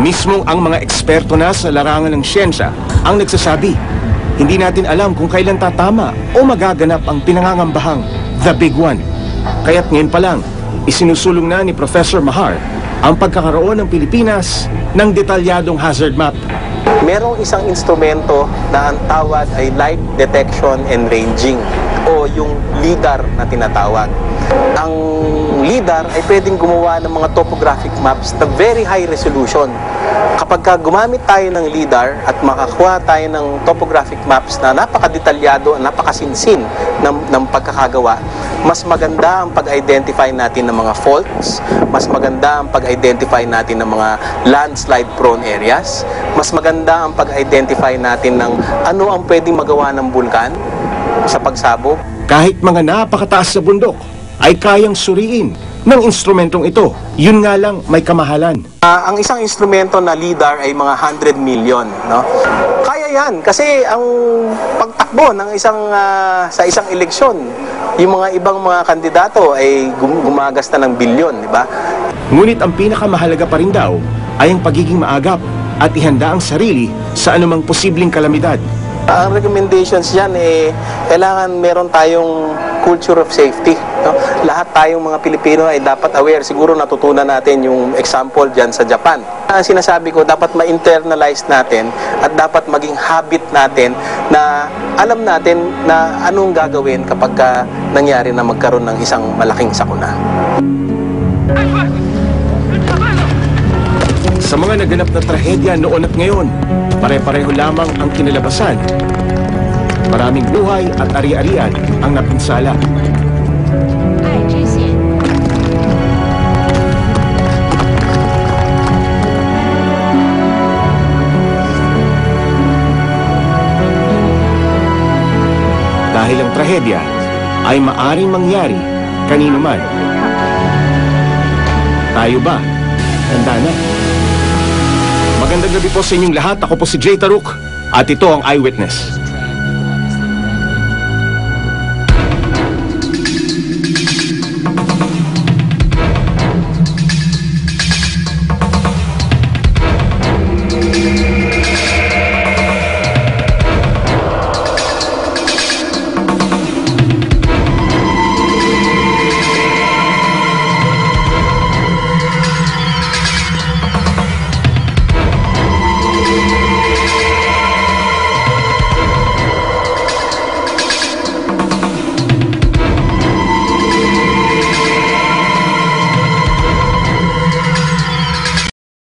Mismong ang mga eksperto na sa larangan ng siyensya ang nagsasabi, hindi natin alam kung kailan tatama o magaganap ang pinangangambahang The Big One. Kaya't ngayon pa lang, isinusulong na ni Professor Mahar ang pagkakaroon ng Pilipinas ng detalyadong hazard map. Merong isang instrumento na ang tawag ay Light Detection and Ranging o yung LIDAR na tinatawag. Ang LIDAR ay pwedeng gumawa ng mga topographic maps na very high resolution. Kapag gumamit tayo ng LIDAR at makakuha tayo ng topographic maps na napakadetalyado, napakasinsin ng pagkakagawa, mas maganda ang pag-identify natin ng mga faults, mas maganda ang pag-identify natin ng mga landslide prone areas, mas maganda ang pag-identify natin ng ano ang pwedeng magawa ng bulkan sa pagsabog. Kahit mga napakataas na bundok ay kayang suriin ng instrumentong ito. Yun nga lang may kamahalan. Ang isang instrumento na LIDAR ay mga 100 million, no? Kaya yan kasi ang pagtakbo ng sa isang eleksyon, yung mga ibang mga kandidato ay gumagasta ng bilyon, di ba? Ngunit ang pinakamahalaga pa rin daw ay ang pagiging maagap at ihanda ang sarili sa anumang posibleng kalamidad. Ang recommendations dyan kailangan meron tayong culture of safety. No? Lahat tayong mga Pilipino ay dapat aware. Siguro natutunan natin yung example dyan sa Japan. Ang sinasabi ko, dapat ma-internalize natin at dapat maging habit natin na alam natin na anong gagawin kapag nangyari na magkaroon ng isang malaking sakuna. Sa mga naganap na trahedya noon at ngayon, pare-pareho lamang ang kinalabasan. Maraming buhay at ari-arian ang napinsala. Dahil ang trahedya ay maaring mangyari kanino man. Tayo ba? Handa na. Magandang gabi po sa inyong lahat. Ako po si Jay Taruk at ito ang Eyewitness.